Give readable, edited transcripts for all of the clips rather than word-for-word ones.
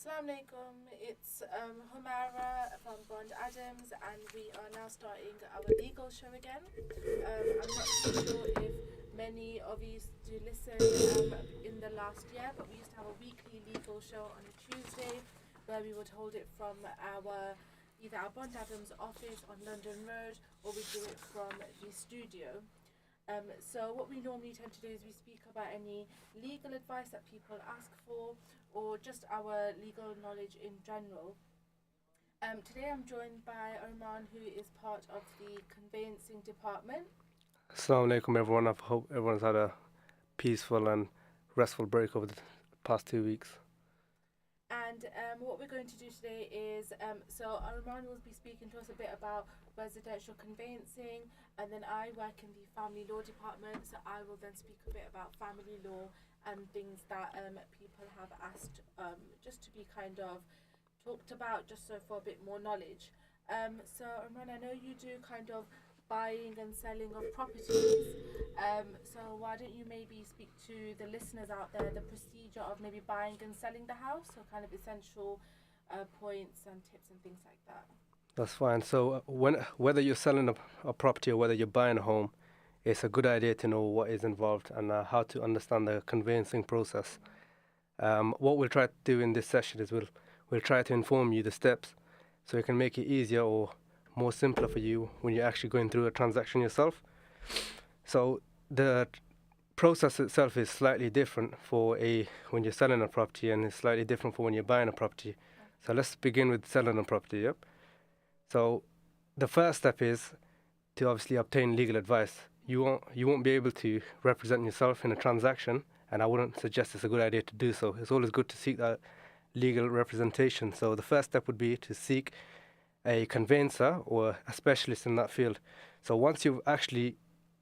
Assalamu alaikum, it's Humara from Bond Adams, and we are now starting our legal show again. I'm not too sure if many of you used to listen in the last year, but we used to have a weekly legal show on a Tuesday where we would hold it from either our Bond Adams office on London Road, or we do it from the studio. So what we normally tend to do is we speak about any legal advice that people ask for, or just our legal knowledge in general. Today I'm joined by Oman, who is part of the conveyancing department. Assalamu alaikum, everyone. I hope everyone's had a peaceful and restful break over the past 2 weeks. And what we're going to do today is, so Oman will be speaking to us a bit about residential conveyancing, and then I work in the family law department, so I will then speak a bit about family law and things that people have asked just to be kind of talked about, just so for a bit more knowledge. So Oman, I know you do kind of buying and selling of properties. So why don't you maybe speak to the listeners out there the procedure of maybe buying and selling the house, so kind of essential points and tips and things like that. That's fine. So whether you're selling a property or whether you're buying a home, it's a good idea to know what is involved and how to understand the conveyancing process. What we'll try to do in this session is we'll try to inform you the steps so it can make it easier or more simpler for you when you're actually going through a transaction yourself. So the process itself is slightly different when you're selling a property, and it's slightly different for when you're buying a property. So let's begin with selling a property. Yep. So the first step is to obviously obtain legal advice. You won't be able to represent yourself in a transaction, and I wouldn't suggest it's a good idea to do so. It's always good to seek that legal representation. So the first step would be to seek a conveyancer or a specialist in that field. So once you've actually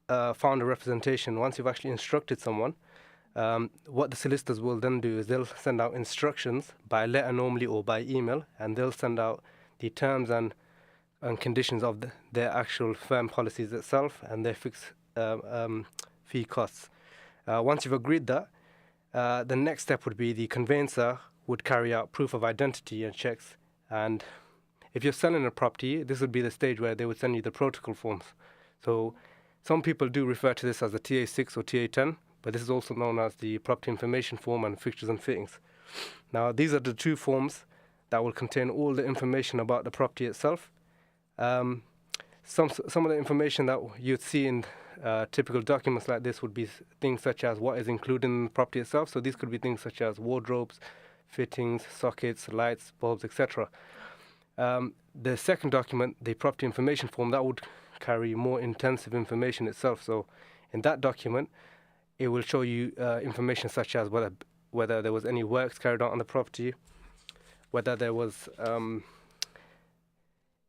found a representation, once you've actually instructed someone, what the solicitors will then do is they'll send out instructions by letter normally or by email, and they'll send out the terms and conditions of their actual firm policies itself and their fixed fee costs. Once you've agreed that, the next step would be the conveyancer would carry out proof of identity and checks. And if you're selling a property, this would be the stage where they would send you the protocol forms. So some people do refer to this as the TA6 or TA10, but this is also known as the property information form and fixtures and fittings. Now, these are the two forms that will contain all the information about the property itself. Some of the information that you'd see in typical documents like this would be things such as what is included in the property itself. So these could be things such as wardrobes, fittings, sockets, lights, bulbs, etc. The second document, the property information form, that would carry more intensive information itself. So in that document, it will show you information such as whether there was any works carried out on the property, whether there was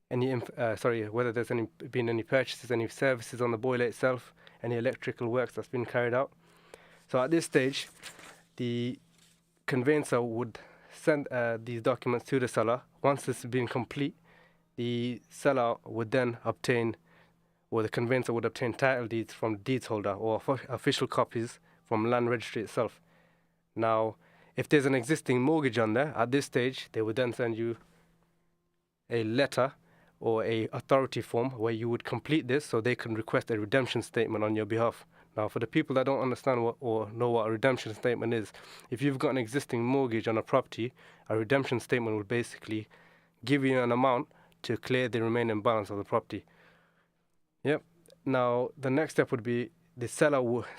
whether there's been any purchases, any services on the boiler itself, any electrical works that's been carried out. So at this stage, the conveyancer would send these documents to the seller. Once this has been complete, the seller would then obtain, or the conveyancer would obtain title deeds from the deeds holder or official copies from land registry itself. Now, if there's an existing mortgage on there, at this stage, they would then send you a letter or a authority form where you would complete this so they can request a redemption statement on your behalf. Now, for the people that don't understand or know what a redemption statement is, if you've got an existing mortgage on a property, a redemption statement would basically give you an amount to clear the remaining balance of the property. Yep. Now, the next step would be the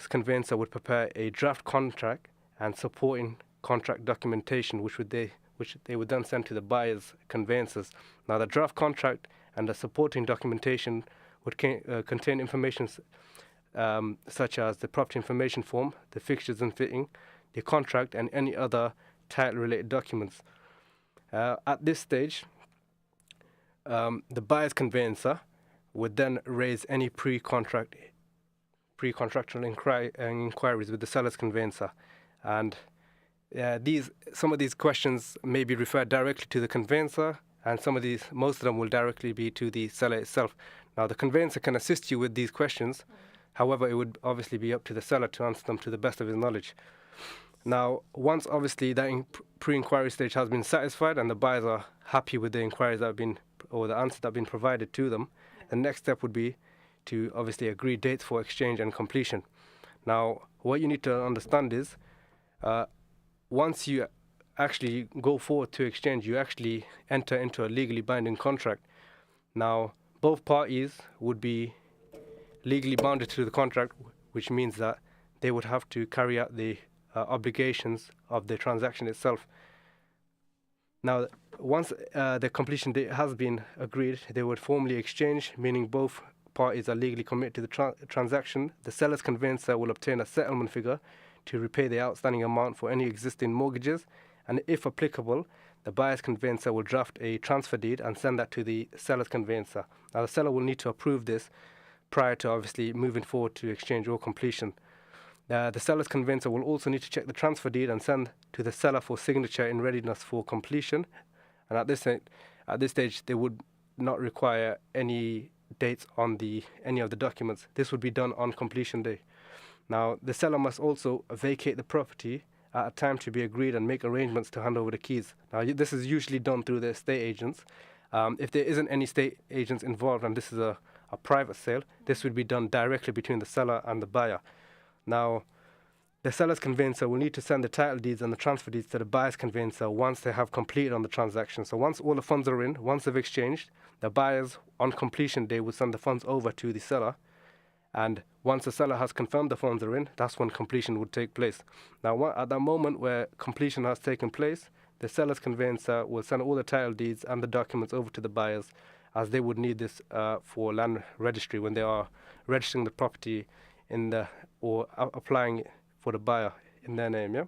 conveyancer would prepare a draft contract and supporting contract documentation, which they would then send to the buyer's conveyancers. Now, the draft contract and the supporting documentation would contain information such as the property information form, the fixtures and fitting, the contract, and any other title-related documents. At this stage, the buyer's conveyancer would then raise any pre-contractual inquiries with the seller's conveyancer, and some of these questions may be referred directly to the conveyancer, and most of them will directly be to the seller itself. Now, the conveyancer can assist you with these questions. However, it would obviously be up to the seller to answer them to the best of his knowledge. Now, once obviously that pre-inquiry stage has been satisfied and the buyers are happy with the inquiries that have been, or the answers that have been provided to them, the next step would be to obviously agree dates for exchange and completion. Now, what you need to understand is, once you actually go forward to exchange, you actually enter into a legally binding contract. Now, both parties would be legally bounded to the contract, which means that they would have to carry out the obligations of the transaction itself. Now, once the completion date has been agreed, they would formally exchange, meaning both parties are legally committed to the transaction. The seller's conveyancer will obtain a settlement figure to repay the outstanding amount for any existing mortgages, and if applicable, the buyer's conveyancer will draft a transfer deed and send that to the seller's conveyancer. Now, the seller will need to approve this prior to obviously moving forward to exchange or completion. The seller's conveyancer will also need to check the transfer deed and send to the seller for signature in readiness for completion. And at this stage, they would not require any dates on any of the documents. This would be done on completion day. Now, the seller must also vacate the property at a time to be agreed and make arrangements to hand over the keys. Now, this is usually done through the estate agents. If there isn't any estate agents involved and this is a private sale, this would be done directly between the seller and the buyer. Now, the seller's conveyancer will need to send the title deeds and the transfer deeds to the buyer's conveyancer once they have completed on the transaction. So once all the funds are in, once they've exchanged, the buyers on completion day will send the funds over to the seller. And once the seller has confirmed the funds are in, that's when completion would take place. Now, at that moment where completion has taken place, the seller's conveyancer will send all the title deeds and the documents over to the buyers, as they would need this for land registry when they are registering the property or applying for the buyer in their name. Yeah.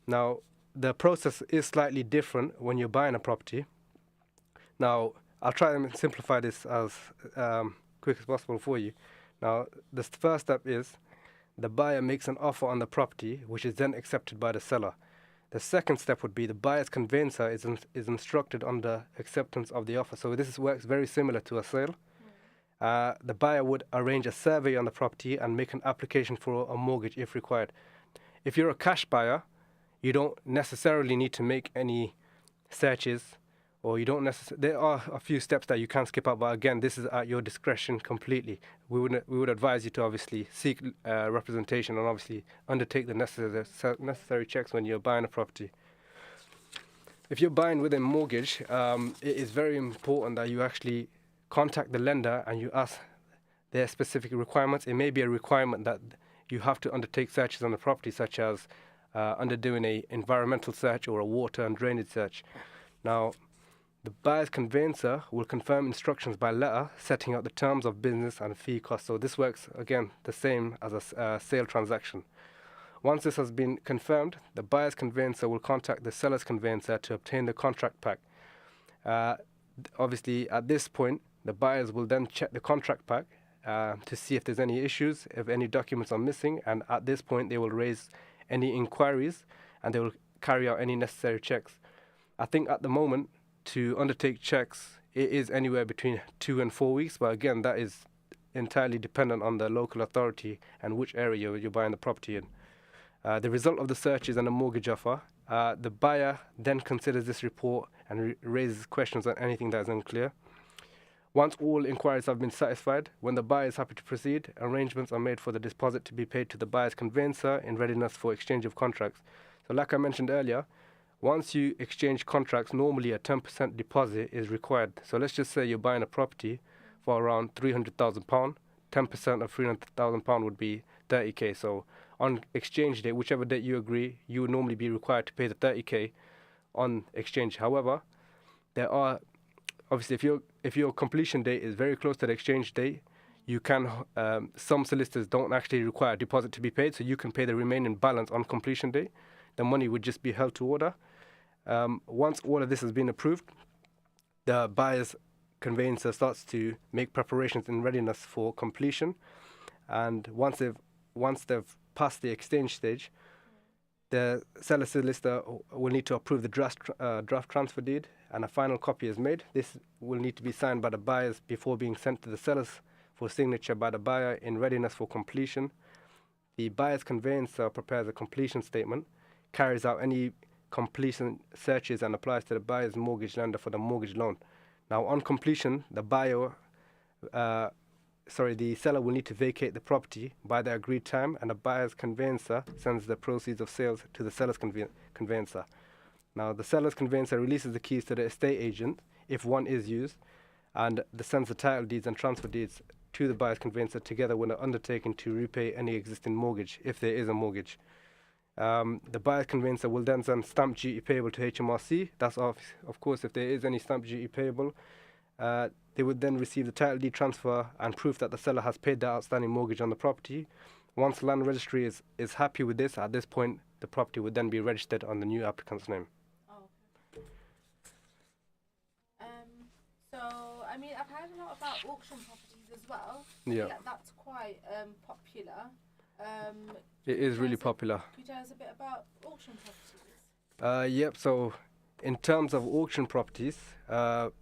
Now, the process is slightly different when you're buying a property. Now, I'll try and simplify this as quick as possible for you. Now, the first step is the buyer makes an offer on the property, which is then accepted by the seller. The second step would be the buyer's conveyancer is instructed on the acceptance of the offer. So this works very similar to a sale. The buyer would arrange a survey on the property and make an application for a mortgage if required. If you're a cash buyer, you don't necessarily need to make any searches, or you don't necessarily. There are a few steps that you can skip out, but again, this is at your discretion completely. We would advise you to obviously seek representation and obviously undertake the necessary checks when you're buying a property. If you're buying with a mortgage, it is very important that you actually contact the lender and you ask their specific requirements. It may be a requirement that you have to undertake searches on the property, such as underdoing an environmental search or a water and drainage search. Now, the buyer's conveyancer will confirm instructions by letter, setting out the terms of business and fee costs. So this works, again, the same as a sale transaction. Once this has been confirmed, the buyer's conveyancer will contact the seller's conveyancer to obtain the contract pack. Obviously, at this point, the buyers will then check the contract pack to see if there's any issues, if any documents are missing, and at this point, they will raise any inquiries and they will carry out any necessary checks. I think at the moment, to undertake checks, it is anywhere between 2 and 4 weeks, but again, that is entirely dependent on the local authority and which area you're buying the property in. The result of the searches and a mortgage offer, the buyer then considers this report and raises questions on anything that is unclear. Once all inquiries have been satisfied, when the buyer is happy to proceed, arrangements are made for the deposit to be paid to the buyer's conveyancer in readiness for exchange of contracts. So like I mentioned earlier, once you exchange contracts, normally a 10% deposit is required. So let's just say you're buying a property for around £300,000. 10% of £300,000 would be 30k. So on exchange day, whichever date you agree, you would normally be required to pay the 30k on exchange. However, there are obviously if your completion date is very close to the exchange date, you can some solicitors don't actually require a deposit to be paid, so you can pay the remaining balance on completion day. The money would just be held to order. Once all of this has been approved, the buyer's conveyancer starts to make preparations in readiness for completion. And once they've passed the exchange stage, the seller solicitor will need to approve the draft transfer deed, and a final copy is made. This will need to be signed by the buyers before being sent to the sellers for signature by the buyer in readiness for completion. The buyer's conveyancer prepares a completion statement, carries out any completion searches and applies to the buyer's mortgage lender for the mortgage loan. Now, on completion, the seller will need to vacate the property by the agreed time, and the buyer's conveyancer sends the proceeds of sales to the seller's conveyancer. Now, the seller's conveyancer releases the keys to the estate agent if one is used, and sends the title deeds and transfer deeds to the buyer's conveyancer together with an undertaking to repay any existing mortgage if there is a mortgage. The buyer's conveyancer will then send stamp duty payable to HMRC. That's of course if there is any stamp duty payable. They would then receive the title deed transfer and proof that the seller has paid the outstanding mortgage on the property. Once the land registry is happy with this, at this point the property would then be registered on the new applicant's name. So, I mean, I've heard a lot about auction properties as well. Yeah, that's quite popular. it is really popular. Can you tell us a bit about auction properties? Yep, so in terms of auction properties, let's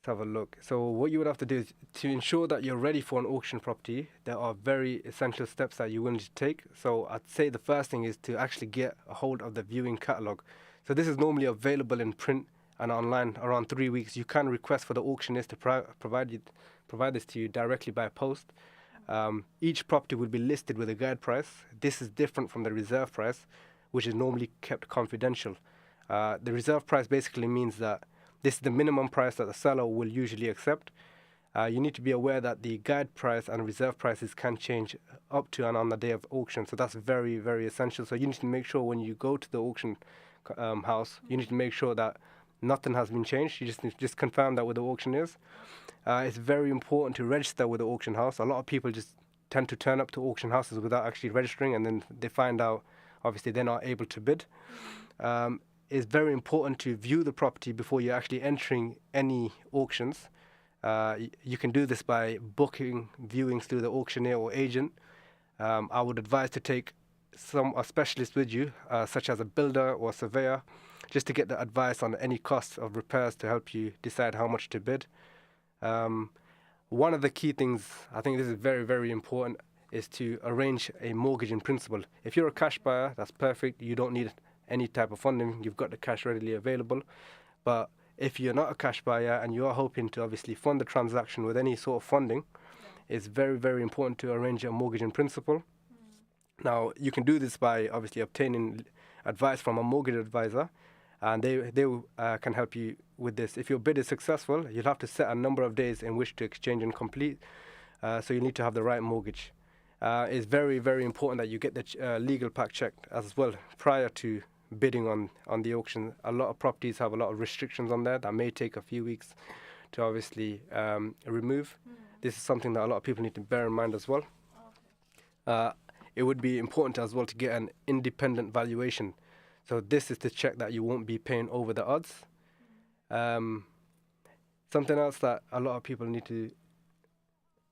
have a look. So what you would have to do is to ensure that you're ready for an auction property, there are very essential steps that you will need to take. So I'd say the first thing is to actually get a hold of the viewing catalogue. So this is normally available in print and online around 3 weeks. You can request for the auctioneers to provide this to you directly by post. Each property will be listed with a guide price. This is different from the reserve price, which is normally kept confidential. The reserve price basically means that this is the minimum price that the seller will usually accept. You need to be aware that the guide price and reserve prices can change up to and on the day of auction. So that's very, very essential. So you need to make sure when you go to the auction house, you need to make sure that nothing has been changed. You just confirm that with the auctioneers. It's very important to register with the auction house. A lot of people just tend to turn up to auction houses without actually registering, and then they find out obviously they're not able to bid. It's very important to view the property before you're actually entering any auctions. You can do this by booking viewings through the auctioneer or agent. I would advise to take a specialist with you, such as a builder or a surveyor, just to get the advice on any costs of repairs to help you decide how much to bid. One of the key things, I think this is very, very important, is to arrange a mortgage in principle. If you're a cash buyer, that's perfect. You don't need any type of funding. You've got the cash readily available. But if you're not a cash buyer and you are hoping to obviously fund the transaction with any sort of funding, it's very, very important to arrange a mortgage in principle. Now, you can do this by obviously obtaining advice from a mortgage advisor, and they can help you with this. If your bid is successful, you'll have to set a number of days in which to exchange and complete. So you need to have the right mortgage. It's very, very important that you get the legal pack checked as well prior to bidding on the auction. A lot of properties have a lot of restrictions on there that may take a few weeks to obviously remove. This is something that a lot of people need to bear in mind as well. It would be important as well to get an independent valuation. So this is to check that you won't be paying over the odds. Something else that a lot of people need to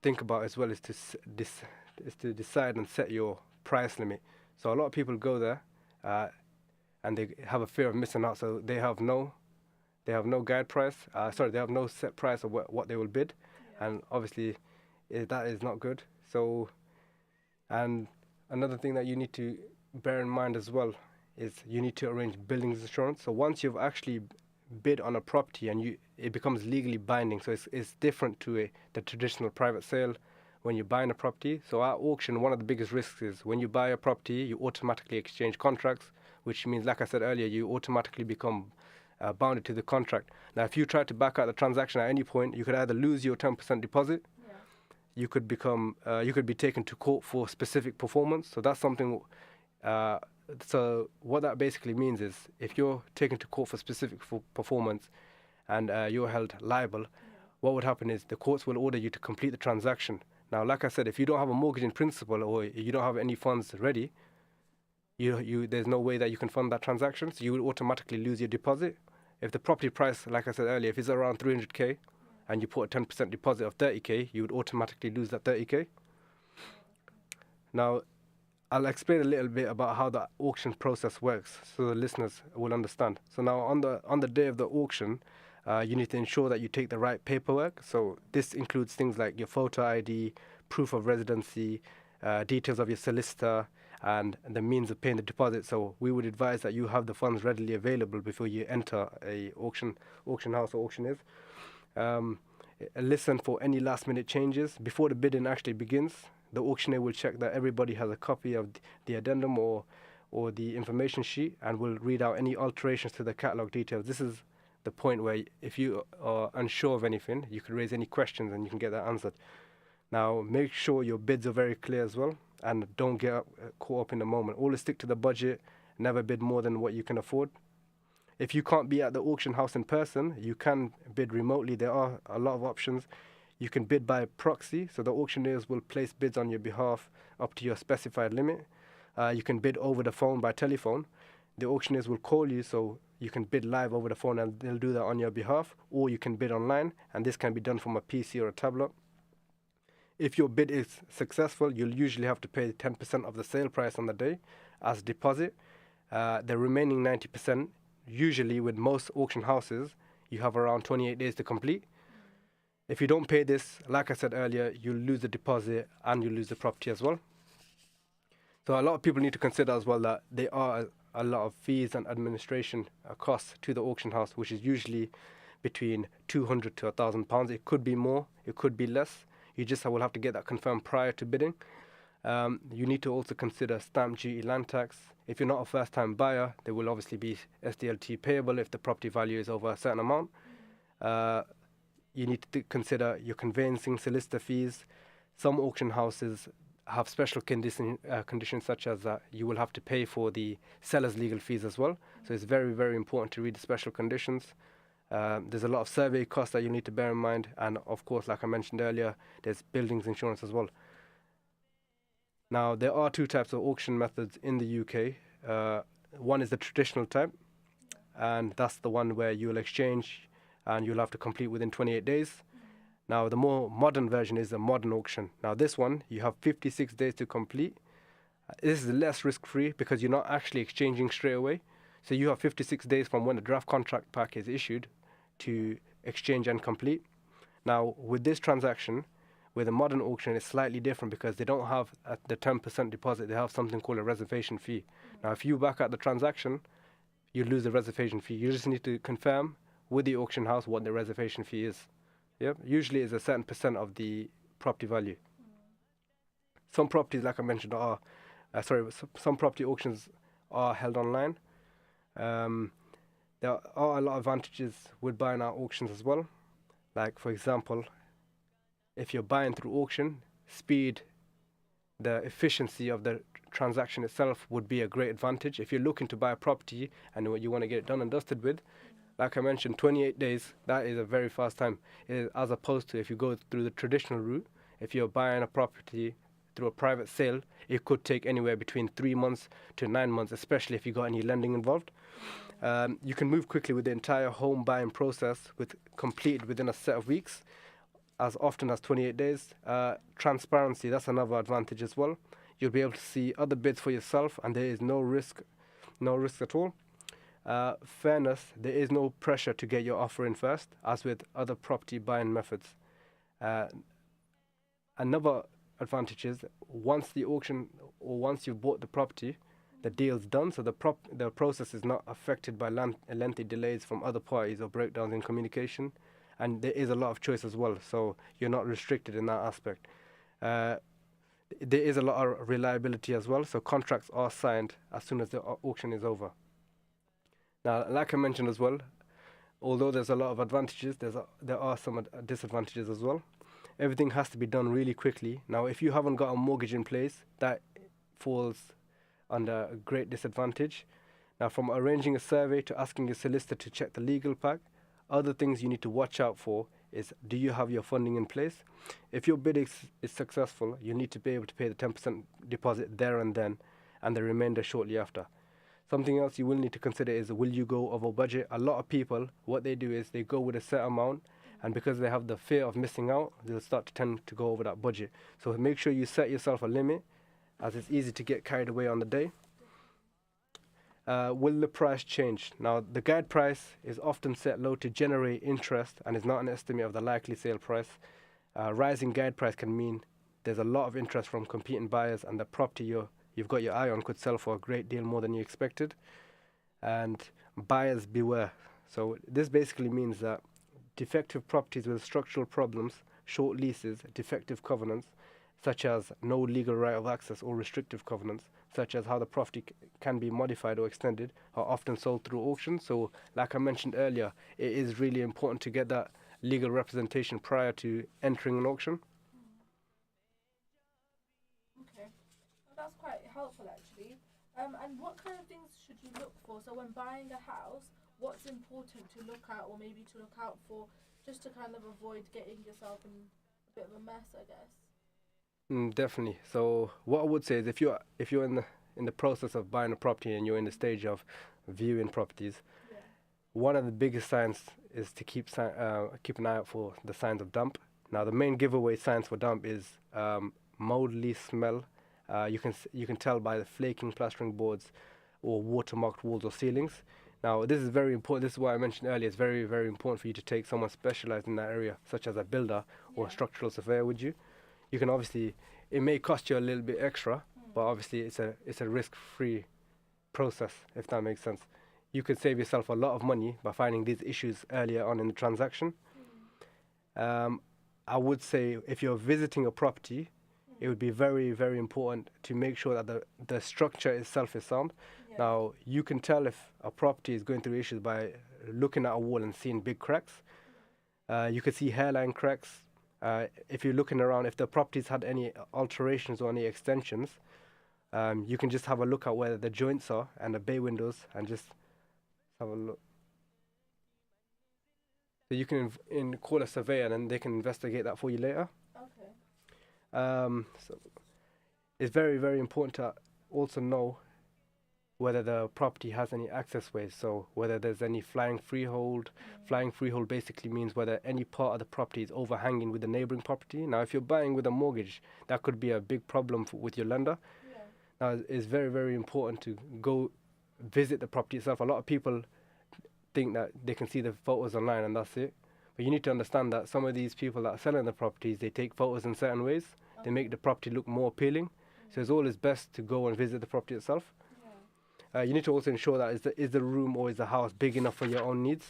think about as well is to decide and set your price limit. So a lot of people go there and they have a fear of missing out. So they have no guide price. They have no set price of what they will bid, and obviously that is not good. So, and another thing that you need to bear in mind as well is you need to arrange buildings insurance. So once you've actually bid on a property and it becomes legally binding, so it's different to the traditional private sale when you're buying a property. So at auction, one of the biggest risks is when you buy a property, you automatically exchange contracts, which means, like I said earlier, you automatically become bounded to the contract. Now, if you try to back out the transaction at any point, you could either lose your 10% deposit, you could be taken to court for specific performance. So that's something. So what that basically means is, if you're taken to court for specific performance and you're held liable, what would happen is the courts will order you to complete the transaction. Now, like I said, if you don't have a mortgage in principle or you don't have any funds ready, there's no way that you can fund that transaction, so you will automatically lose your deposit. If the property price, like I said earlier, if it's around 300k and you put a 10% deposit of 30k, you would automatically lose that 30k. Now, I'll explain a little bit about how the auction process works so the listeners will understand. So now on the day of the auction, you need to ensure that you take the right paperwork. So this includes things like your photo ID, proof of residency, details of your solicitor, and the means of paying the deposit. So we would advise that you have the funds readily available before you enter a auction house or auctioneers. Listen for any last minute changes before the bidding actually begins. The auctioneer will check that everybody has a copy of the addendum or the information sheet, and will read out any alterations to the catalogue details. This is the point where if you are unsure of anything, you can raise any questions and you can get that answered. Now, make sure your bids are very clear as well, and don't get caught up in the moment. Always stick to the budget, never bid more than what you can afford. If you can't be at the auction house in person, you can bid remotely. There are a lot of options. You can bid by proxy, so the auctioneers will place bids on your behalf up to your specified limit. You can bid over the phone by telephone. The auctioneers will call you, so you can bid live over the phone and they'll do that on your behalf, or you can bid online, and this can be done from a PC or a tablet. If your bid is successful, you'll usually have to pay 10% of the sale price on the day as deposit. The remaining 90%, usually with most auction houses, you have around 28 days to complete. If you don't pay this, like I said earlier, you'll lose the deposit and you'll lose the property as well. So a lot of people need to consider as well that there are a lot of fees and administration costs to the auction house, which is usually between £200 to £1,000. It could be more, it could be less. You just will have to get that confirmed prior to bidding. You need to also consider stamp duty, land tax. If you're not a first-time buyer, there will obviously be SDLT payable if the property value is over a certain amount. You need to consider your conveyancing, solicitor fees. Some auction houses have special conditions such as that you will have to pay for the seller's legal fees as well. So it's very, very important to read the special conditions. There's a lot of survey costs that you need to bear in mind. And of course, like I mentioned earlier, there's buildings insurance as well. Now, there are two types of auction methods in the UK. One is the traditional type, and that's the one where you'll exchange and you'll have to complete within 28 days. Now, the more modern version is a modern auction. Now, this one, you have 56 days to complete. This is less risk-free because you're not actually exchanging straight away. So you have 56 days from when the draft contract pack is issued to exchange and complete. Now, with this transaction, with a modern auction, it's slightly different because they don't have the 10% deposit. They have something called a reservation fee. Now, if you back out the transaction, you lose the reservation fee. You just need to confirm with the auction house what the reservation fee is. Yep. Usually it's a certain percent of the property value. Some properties, like I mentioned, some property auctions are held online. There are a lot of advantages with buying at auctions as well. Like, for example, if you're buying through auction, speed, the efficiency of the transaction itself would be a great advantage. If you're looking to buy a property and you want to get it done and dusted with, like I mentioned, 28 days, that is a very fast time. As opposed to if you go through the traditional route, if you're buying a property through a private sale, it could take anywhere between 3 months to 9 months, especially if you got any lending involved. You can move quickly with the entire home buying process completed within a set of weeks, as often as 28 days. Transparency, that's another advantage as well. You'll be able to see other bids for yourself, and there is no risk at all. Fairness, there is no pressure to get your offer in first, as with other property buying methods. Another advantage is once the auction or once you've bought the property, the deal's done, so the process is not affected by lengthy delays from other parties or breakdowns in communication, and there is a lot of choice as well, so you're not restricted in that aspect. There is a lot of reliability as well, so contracts are signed as soon as the auction is over. Now, like I mentioned as well, although there's a lot of advantages, there are some disadvantages as well. Everything has to be done really quickly. Now, if you haven't got a mortgage in place, that falls under a great disadvantage. Now, from arranging a survey to asking your solicitor to check the legal pack, other things you need to watch out for is, do you have your funding in place? If your bid is successful, you need to be able to pay the 10% deposit there and then, and the remainder shortly after. Something else you will need to consider is, will you go over budget? A lot of people, what they do is they go with a set amount, and because they have the fear of missing out, they'll start to tend to go over that budget. So make sure you set yourself a limit, as it's easy to get carried away on the day. Will the price change? Now, the guide price is often set low to generate interest and is not an estimate of the likely sale price. Rising guide price can mean there's a lot of interest from competing buyers and the property you're you've got your eye on could sell for a great deal more than you expected. And buyers beware. So this basically means that defective properties with structural problems, short leases, defective covenants, such as no legal right of access or restrictive covenants, such as how the property can be modified or extended, are often sold through auction. So, like I mentioned earlier, it is really important to get that legal representation prior to entering an auction. Okay, well, that's quite helpful actually. And what kind of things should you look for? So when buying a house, what's important to look at, or maybe to look out for, just to kind of avoid getting yourself in a bit of a mess, I guess. Definitely. So what I would say is if you're in the process of buying a property and you're in the stage of viewing properties, Yeah. one of the biggest signs is to keep an eye out for the signs of damp. Now, the main giveaway signs for damp is mouldy smell. You can tell by the flaking plastering boards or watermarked walls or ceilings. Now, this is very important. This is what I mentioned earlier. It's very, very important for you to take someone specialized in that area, such as a builder or a Yeah. structural surveyor with you. You can obviously, it may cost you a little bit extra, but Mm. obviously it's a risk-free process, if that makes sense. You could save yourself a lot of money by finding these issues earlier on in the transaction. Um, I would say if you're visiting a property, it would be very, very important to make sure that the structure itself is sound. Yeah. Now, you can tell if a property is going through issues by looking at a wall and seeing big cracks. You could see hairline cracks. If you're looking around, if the property's had any alterations or any extensions, you can just have a look at where the joints are and the bay windows and just have a look. So you can call a surveyor and then they can investigate that for you later. Okay. So it's very, very important to also know whether the property has any access ways. So whether there's any flying freehold. Flying freehold basically means whether any part of the property is overhanging with the neighboring property. Now, if you're buying with a mortgage, that could be a big problem with your lender. Yeah. Now, it's very, very important to go visit the property itself. A lot of people think that they can see the photos online and that's it. But you need to understand that some of these people that are selling the properties, they take photos in certain ways. They make the property look more appealing. So it's always best to go and visit the property itself. Yeah. You need to also ensure that is the room or is the house big enough for your own needs.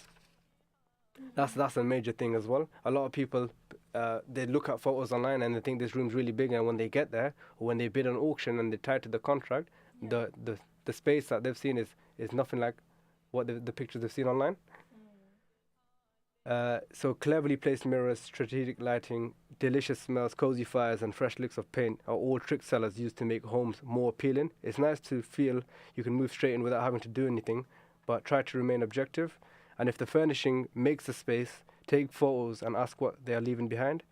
That's a major thing as well. A lot of people they look at photos online and they think this room's really big, and when they get there or when they bid on auction and they tie to the contract, Yeah. the space that they've seen is nothing like what the pictures they've seen online. So cleverly placed mirrors, strategic lighting, delicious smells, cozy fires, and fresh licks of paint are all trick sellers use to make homes more appealing. It's nice to feel you can move straight in without having to do anything, but try to remain objective. And if the furnishing makes the space, take photos and ask what they are leaving behind.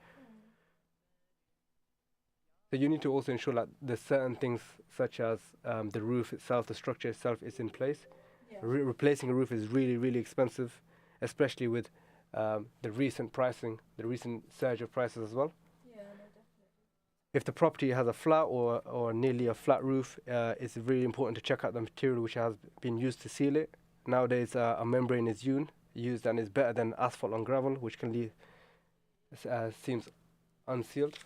So you need to also ensure that there's certain things such as the roof itself, the structure itself is in place. Yeah. Replacing a roof is really, really expensive, especially with the recent pricing, the recent surge of prices as well. Yeah, no, definitely. If the property has a flat or nearly a flat roof, it's really important to check out the material which has been used to seal it. Nowadays, a membrane is used and is better than asphalt on gravel, which can leave seems unsealed.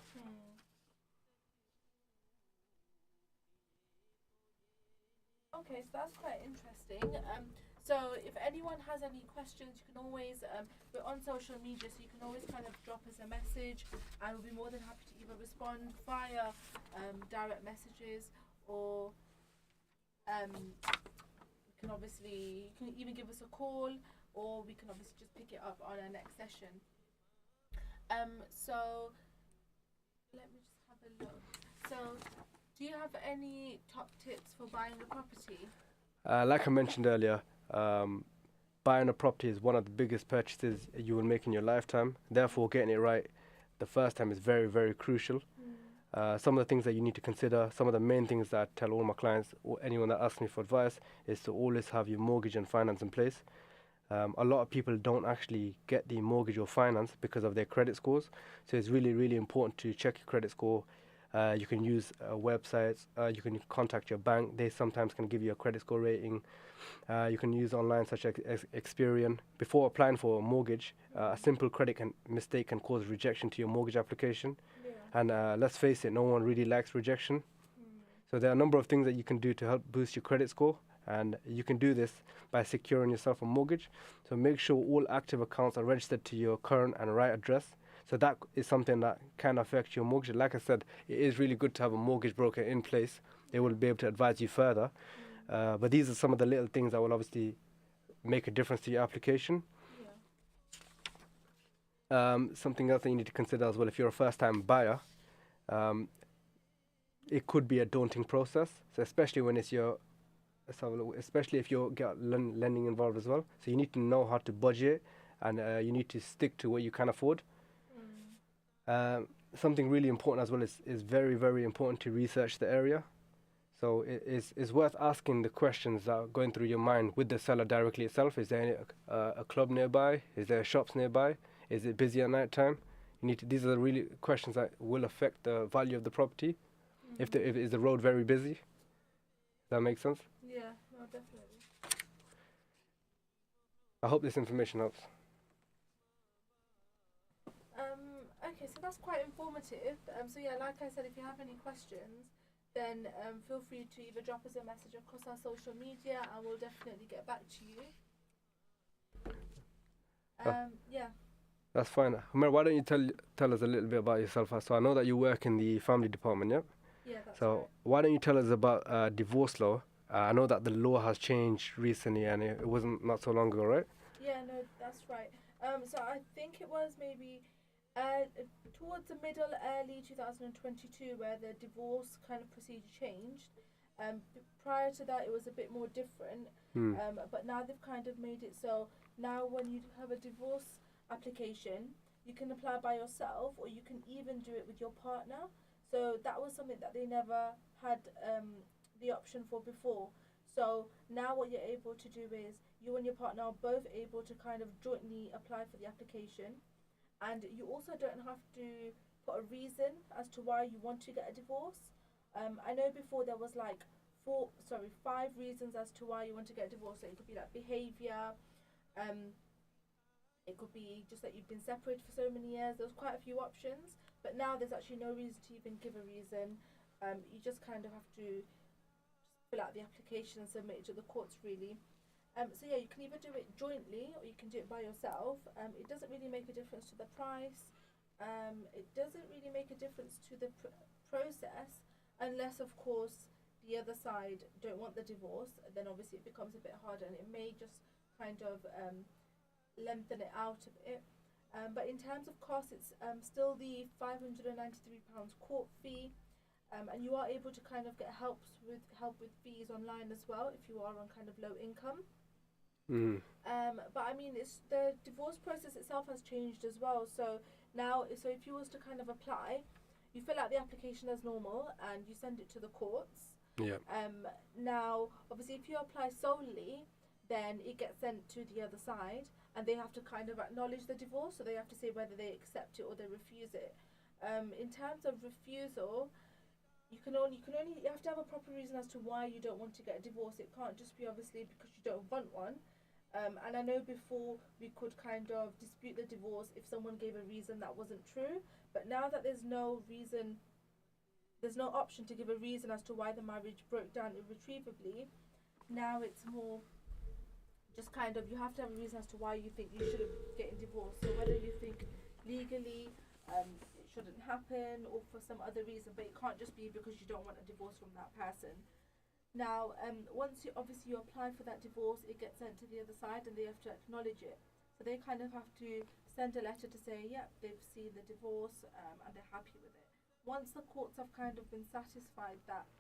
Okay, so that's quite interesting. So if anyone has any questions, you can always, we're on social media, so you can always kind of drop us a message, and we'll be more than happy to either respond via direct messages, or you can even give us a call, or we can obviously just pick it up on our next session. So let me just have a look. So do you have any top tips for buying a property? Like I mentioned earlier, buying a property is one of the biggest purchases you will make in your lifetime. Therefore, getting it right the first time is very, very crucial. Some of the things that you need to consider, some of the main things that I tell all my clients or anyone that asks me for advice, is to always have your mortgage and finance in place. A lot of people don't actually get the mortgage or finance because of their credit scores. So it's really, really important to check your credit score. You can use websites. You can contact your bank. They sometimes can give you a credit score rating. You can use online such as Experian. Before applying for a mortgage, a simple credit mistake can cause rejection to your mortgage application. Yeah. And let's face it, no one really likes rejection. So there are a number of things that you can do to help boost your credit score, and you can do this by securing yourself a mortgage. So make sure all active accounts are registered to your current and right address. So that is something that can affect your mortgage. Like I said, it is really good to have a mortgage broker in place. They will be able to advise you further. But these are some of the little things that will obviously make a difference to your application. Something else that you need to consider as well, if you're a first-time buyer, it could be a daunting process. So especially when it's your, especially if you're got lending involved as well. So you need to know how to budget, and you need to stick to what you can afford. Something really important as well is very, very important to research the area. So it's worth asking the questions that are going through your mind with the seller directly itself. Is there a club nearby? Is there shops nearby? Is it busy at night time? These are the really questions that will affect the value of the property. If is the road very busy? Does that make sense? Yeah, no, definitely. I hope this information helps. Okay, so that's quite informative. So yeah, like I said, if you have any questions, then feel free to either drop us a message across our social media, and we'll definitely get back to you. Yeah. That's fine. Humar, why don't you tell us a little bit about yourself? So I know that you work in the family department, yeah? Yeah, that's so right. Why don't you tell us about divorce law? I know that the law has changed recently, and it wasn't not so long ago, right? Yeah, no, that's right. So I think it was maybe towards the middle, early 2022, where the divorce kind of procedure changed. Prior to that, it was a bit more different. But now they've kind of made it so now when you have a divorce application, you can apply by yourself, or you can even do it with your partner. So that was something that they never had the option for before. So now what you're able to do is you and your partner are both able to kind of jointly apply for the application, and you also don't have to put a reason as to why you want to get a divorce. I know before there was like 5 reasons as to why you want to get a divorce. So it could be like behavior, it could be just that you've been separated for so many years. There's quite a few options, but now there's actually no reason to even give a reason. You just kind of have to just fill out the application and submit it to the courts, really. So yeah, you can either do it jointly or you can do it by yourself. It doesn't really make a difference to the price. It doesn't really make a difference to the process, unless of course the other side don't want the divorce. Then obviously it becomes a bit harder, and it may just kind of lengthen it out a bit. But in terms of cost, it's still the £593 court fee, and you are able to kind of get help with fees online as well if you are on kind of low income. But I mean, it's the divorce process itself has changed as well. So now, so if you was to kind of apply, you fill out the application as normal and you send it to the courts. Yeah. Now, obviously, if you apply solely, then it gets sent to the other side, and they have to kind of acknowledge the divorce. So they have to say whether they accept it or they refuse it. In terms of refusal, you have to have a proper reason as to why you don't want to get a divorce. It can't just be obviously because you don't want one. And I know before we could kind of dispute the divorce if someone gave a reason that wasn't true, but now that there's no reason, there's no option to give a reason as to why the marriage broke down irretrievably. Now it's more just kind of, you have to have a reason as to why you think you shouldn't get a divorce. So whether you think legally it shouldn't happen, or for some other reason, but it can't just be because you don't want a divorce from that person. Now, once you apply for that divorce, it gets sent to the other side and they have to acknowledge it. So they kind of have to send a letter to say, yep, they've seen the divorce and they're happy with it. Once the courts have kind of been satisfied that,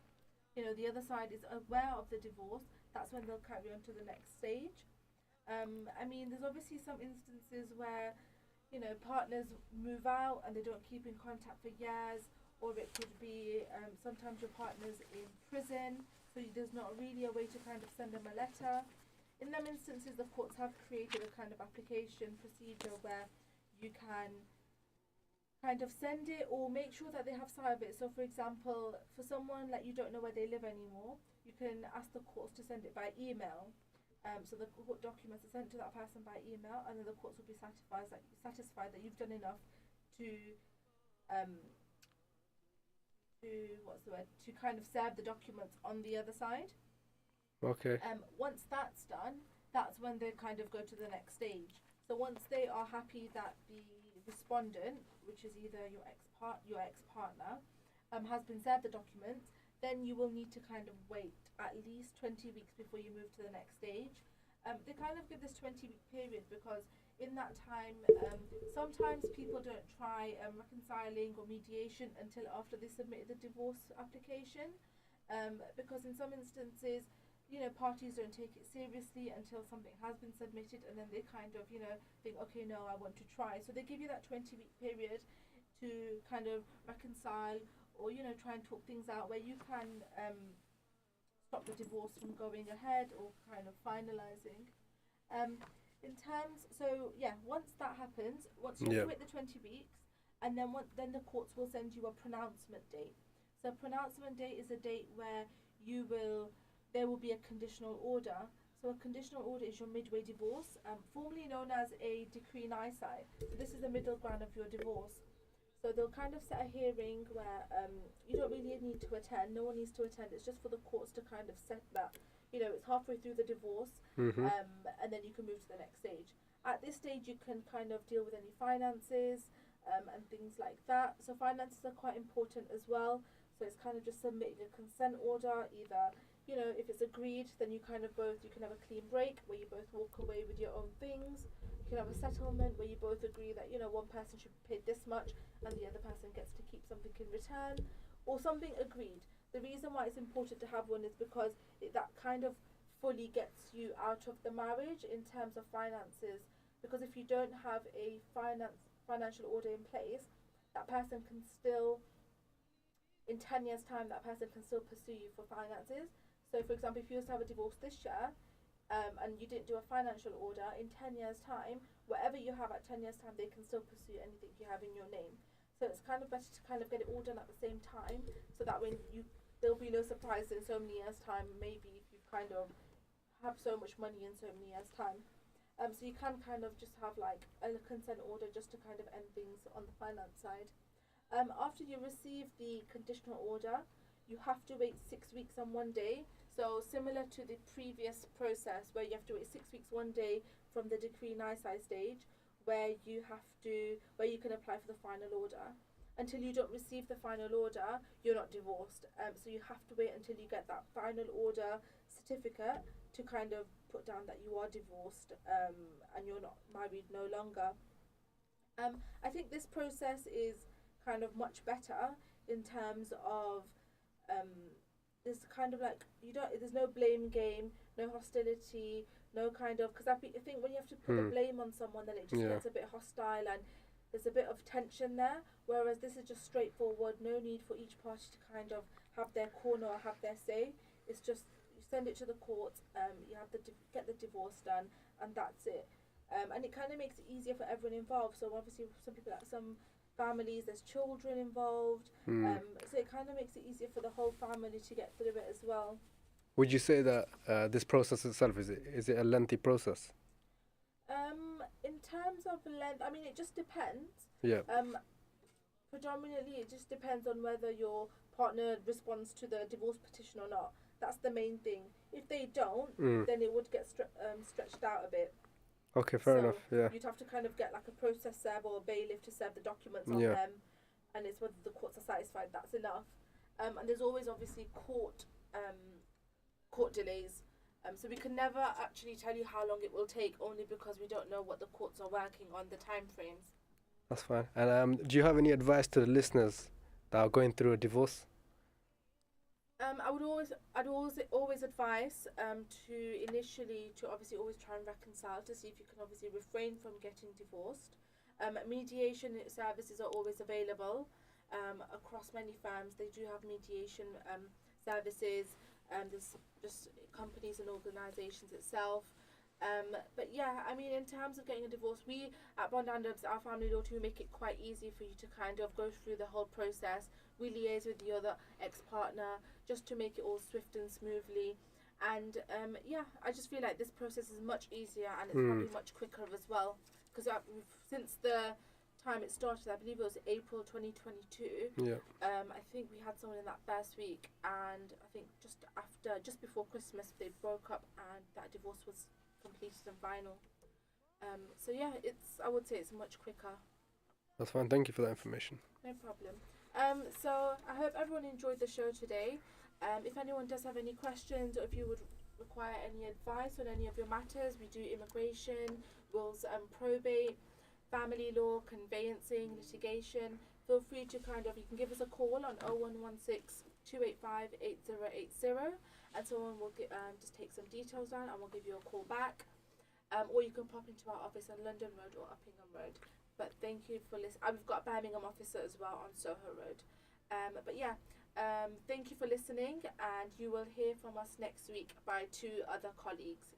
the other side is aware of the divorce, that's when they'll carry on to the next stage. I mean, there's obviously some instances where, partners move out and they don't keep in contact for years, or it could be sometimes your partner's in prison, so there's not really a way to kind of send them a letter. In them instances, the courts have created a kind of application procedure where you can kind of send it or make sure that they have sight of it. So for example, for someone like you don't know where they live anymore, you can ask the courts to send it by email. So the court documents are sent to that person by email, and then the courts will be satisfied that you've done enough to to kind of serve the documents on the other side. Okay. Once that's done, that's when they kind of go to the next stage. So once they are happy that the respondent, which is either your ex-partner, has been served the documents, then you will need to kind of wait at least 20 weeks before you move to the next stage. They kind of give this 20-week period because in that time, sometimes people don't try reconciling or mediation until after they submitted the divorce application, because in some instances, parties don't take it seriously until something has been submitted, and then they kind of, think, okay, no, I want to try. So they give you that 20-week period to kind of reconcile or, try and talk things out where you can stop the divorce from going ahead or kind of finalising. Once that happens, once you submit the 20 weeks, and then the courts will send you a pronouncement date. So a pronouncement date is a date where there will be a conditional order. So a conditional order is your midway divorce, formerly known as a decree nisi. So this is the middle ground of your divorce. So they'll kind of set a hearing where you don't really need to attend. No one needs to attend. It's just for the courts to kind of set that, it's halfway through the divorce, and then you can move to the next stage. At this stage, you can kind of deal with any finances and things like that. So finances are quite important as well. So it's kind of just submitting a consent order. Either, if it's agreed, then you can have a clean break where you both walk away with your own things. You can have a settlement where you both agree that, one person should pay this much and the other person gets to keep something in return, or something agreed. The reason why it's important to have one is because that kind of fully gets you out of the marriage in terms of finances. Because if you don't have a financial order in place, that person can still, in 10 years' time, that person can still pursue you for finances. So, for example, if you was to have a divorce this year, and you didn't do a financial order, in 10 years' time, whatever you have at 10 years' time, they can still pursue anything you have in your name. So it's kind of better to kind of get it all done at the same time, so that when there'll be no surprise in so many years' time, maybe if you kind of have so much money in so many years' time. So you can kind of just have like a consent order just to kind of end things on the finance side. After you receive the conditional order, you have to wait 6 weeks and 1 day. So similar to the previous process where you have to wait 6 weeks 1 day from the decree nisi stage, where you can apply for the final order. Until you don't receive the final order, you're not divorced. So you have to wait until you get that final order certificate to kind of put down that you are divorced and you're not married no longer. I think this process is kind of much better in terms of there's kind of like there's no blame game, no hostility, no kind of, because I think when you have to put the blame on someone, then it just gets a bit hostile and there's a bit of tension there. Whereas this is just straightforward, no need for each party to kind of have their corner or have their say. It's just you send it to the court, you have to get the divorce done, and that's it. And it kind of makes it easier for everyone involved. So obviously, some families, there's children involved, so it kind of makes it easier for the whole family to get through it as well. Would you say that this process itself is it a lengthy process? In terms of length, I mean, it just depends. Yeah. Predominantly, it just depends on whether your partner responds to the divorce petition or not. That's the main thing. If they don't, then it would get stretched out a bit. Okay, fair enough. Yeah. You'd have to kind of get like a process serve or a bailiff to serve the documents on them, and it's whether the courts are satisfied that's enough. And there's always obviously court delays. So we can never actually tell you how long it will take, only because we don't know what the courts are working on, the time frames. That's fine. And do you have any advice to the listeners that are going through a divorce? I'd always advise to obviously always try and reconcile to see if you can obviously refrain from getting divorced. Mediation services are always available across many firms. They do have mediation services. There's just companies and organisations itself. But yeah, I mean, in terms of getting a divorce, we at Bond Adams, our family law team, make it quite easy for you to kind of go through the whole process. We liaise with the other ex-partner just to make it all swift and smoothly. And I just feel like this process is much easier and it's probably much quicker as well. Because since the time it started, I believe it was April 2022. Yeah. I think we had someone in that first week, and I think just before Christmas, they broke up, and that divorce was completed and final. So yeah, I would say it's much quicker. That's fine. Thank you for that information. No problem. So I hope everyone enjoyed the show today. If anyone does have any questions, or if you would require any advice on any of your matters, we do immigration, wills and probate, family law, conveyancing, litigation. Feel free to you can give us a call on 0116 285 8080, and someone will just take some details down and we'll give you a call back. Or you can pop into our office on London Road or Uppingham Road. But thank you for listening. We've got a Birmingham officer as well on Soho Road. But yeah, thank you for listening, and you will hear from us next week by 2 other colleagues.